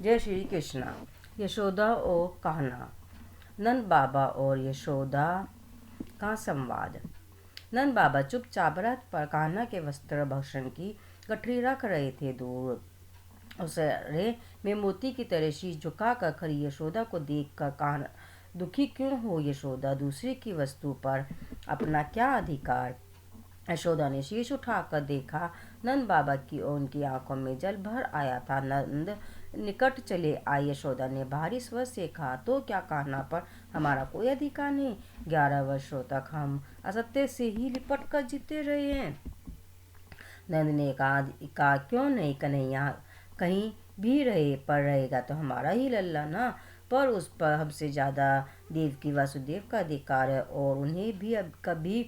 जय श्री कृष्णा। यशोदा और कान्हा। नंद बाबा और यशोदा का संवाद। नंद बाबा चुपचाप रथ पर कान्हा के वस्त्र भक्षण की गठरी रख रहे थे। दूर उसरे में मोती की तरह शीश झुकाकर खड़ी यशोदा को देखकर कान्हा दुखी क्यों हो यशोदा, दूसरे की वस्तु पर अपना क्या अधिकार। यशोदा ने शीश उठाकर देखा। नंद बाबा की और उनकी आंखों में जल भर आया था। नंद निकट चले आए। यशोदा ने भारी स्वर से कहा, तो क्या कान्हा पर हमारा कोई अधिकार नहीं? 11 वर्षों तक हम असत्य से ही लिपट कर जीते रहे हैं। नंद ने कहा क्यों नहीं कन्हैया, कहीं भी रहे पर रहेगा तो हमारा ही लल्ला ना। पर उस पर हमसे ज्यादा देवकी वासुदेव का अधिकार है और उन्हें भी अब कभी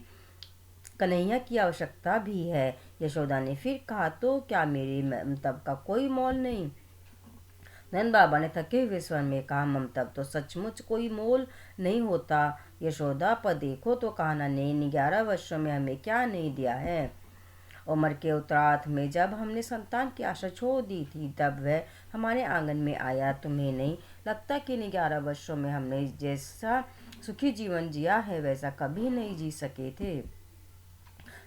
कन्हैया की आवश्यकता भी है। यशोदा ने फिर कहा, तो क्या मेरे ममतब का कोई मोल नहीं? नंद बाबा ने थके हुए स्वर में कहा, ममतब तो सचमुच कोई मोल नहीं होता यशोदा, पर देखो तो कान्हा ने 11 वर्षों में हमें क्या नहीं दिया है। उम्र के उत्तरार्ध में जब हमने संतान की आशा छोड़ दी थी तब वह हमारे आंगन में आया। तुम्हें नहीं लगता कि 11 वर्षों में हमने जैसा सुखी जीवन जिया है वैसा कभी नहीं जी सके थे?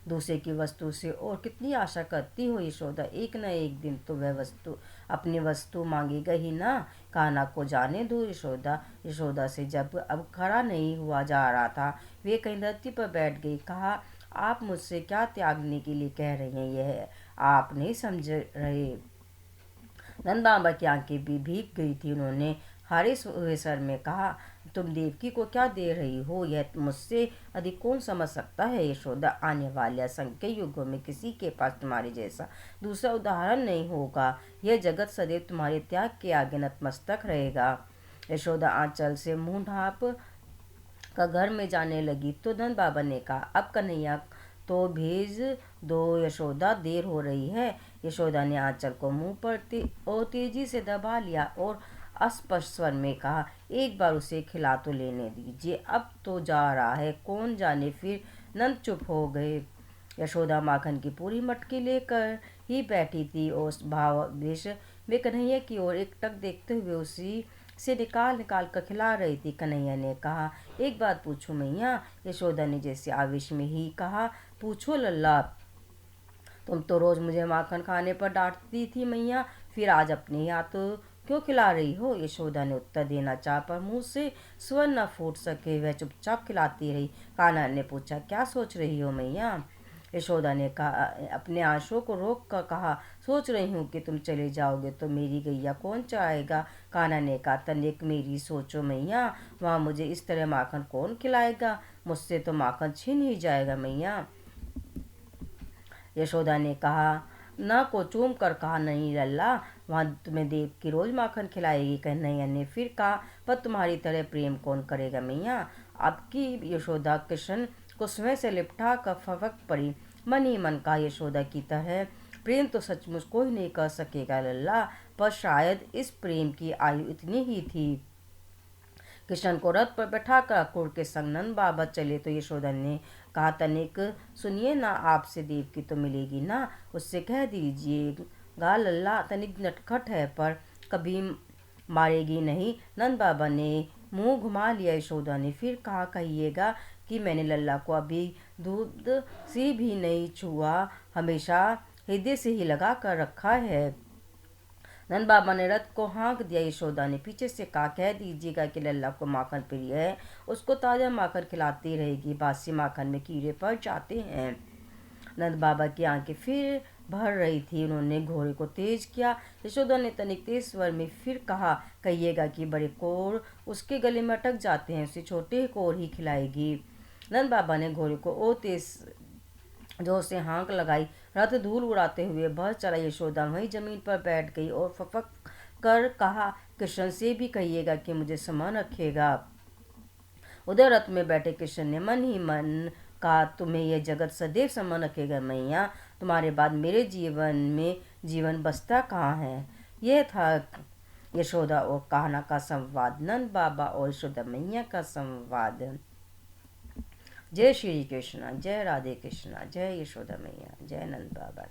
दूसरे की वस्तु से और कितनी आशा करती हो यशोदा, एक न एक दिन तो वह वस्तु अपनी वस्तु मांगेगा ही ना। कान्हा को जाने दो यशोदा से जब अब खड़ा नहीं हुआ जा रहा था वे कहीं धरती पर बैठ गई। कहा, आप मुझसे क्या त्यागने के लिए कह रहे हैं, यह आप नहीं समझ रहे। नंद बाबा की आंखें भी भीग गई थी। उन्होंने हारे हुए सर में कहा, तुम देवकी को क्या दे रही हो, यह मुझसे अधिक कौन समझ सकता है यशोदा। आने वाले असंख्य युगों में किसी के पास तुम्हारे जैसा दूसरा उदाहरण नहीं होगा। यह जगत सदैव तुम्हारे त्याग के आगे नतमस्तक रहेगा। यशोदा आंचल से मुंह ढांप का घर में जाने लगी तो नंद बाबा ने कहा, अब कन्हैया तो भेज दो यशोदा, देर हो रही है। यशोदा ने आंचल को मुंह पर तेजी से दबा लिया और अस्पष्ट स्वर में कहा, एक बार उसे खिला तो लेने दीजिए, अब तो जा रहा है, कौन जाने फिर। नंद चुप हो गए। यशोदा माखन की पूरी मटकी लेकर ही बैठी थी और भावावेश में कन्हैया की ओर एकटक देखते हुए उसी से निकाल निकाल कर खिला रही थी। कन्हैया ने कहा, एक बात पूछूं मैया? यशोदा ने जैसे आवेश में ही कहा, पूछो लल्ला। तुम तो रोज मुझे माखन खाने पर डांटती थी मैया, फिर आज अपने हाथ क्यों खिला रही हो? यशोदा ने उत्तर देना चाह पर मुंह से स्वर न फूट सके। वह चुपचाप खिलाती रही। कान्हा ने पूछा, क्या सोच रही हो मैया? यशोदा ने कहा, अपने आंसुओं को रोक कर कहा, सोच रही हूँ कि तुम चले जाओगे तो मेरी गैया कौन चराएगा। कान्हा ने कहा, तनिक मेरी सोचो मैया, वहाँ मुझे इस तरह माखन कौन खिलाएगा? मुझसे तो माखन छीन ही जाएगा मैया। यशोदा ने कहा, न को चूम कर कहा, नहीं लल्ला, वहाँ तुम्हें देव की रोज माखन खिलाएगी। कन्हैया ने फिर कहा, पर तुम्हारी तरह प्रेम कौन करेगा मैया? आपकी यशोदा कृष्ण को स्वयं से लिपटा कर फपक पड़ी। मन ही मन कहा, यशोदा की तरह प्रेम तो सचमुच कोई नहीं कर सकेगा लल्ला, पर शायद इस प्रेम की आयु इतनी ही थी। कृष्ण को रथ पर बैठाकर अक्रूर के संग नंद बाबा चले तो यशोदा ने कहा, तनिक सुनिए ना, आपसे देवकी तो मिलेगी ना, उससे कह दीजिएगा लल्ला तनिक नटखट है पर कभी मारेगी नहीं। नंद बाबा ने मुंह घुमा लिया। यशोदा ने फिर कहा, कहिएगा कि मैंने लल्ला को अभी दूध से भी नहीं छुआ, हमेशा हृदय से ही लगा कर रखा है। नंद बाबा ने रथ को हाँक दिया। यशोदा ने पीछे से कहा, कह दीजिएगा कि लल्ला को माखन प्रिय है, उसको ताजा माखन खिलाती रहेगी, बासी माखन में कीड़े पड़ जाते हैं। नंद बाबा की आंखें फिर भर रही थी। उन्होंने घोड़े को तेज किया। यशोदा ने तनिक तेज स्वर में फिर कहा, कहिएगा कि बड़े कोर उसके गले में अटक जाते हैं, उसे छोटे कोर ही खिलाएगी। नंद बाबा ने घोड़े को और तेज जोर से हाँक लगाई। रथ धूल उड़ाते हुए बढ़ चला। यशोदा वहीं जमीन पर बैठ गई और फपक कर कहा, कृष्ण से भी कहिएगा कि मुझे समान रखेगा। उधर रथ में बैठे कृष्ण ने मन ही मन कहा, तुम्हें यह जगत सदैव समान रखेगा मैया, तुम्हारे बाद मेरे जीवन में जीवन बसता कहाँ है। यह था यशोदा और कान्हा का संवाद, नंद बाबा और यशोदा मैया का संवाद। जय श्री कृष्णा, जय राधे कृष्णा, जय यशोदा मैया, जय नंद बाबा।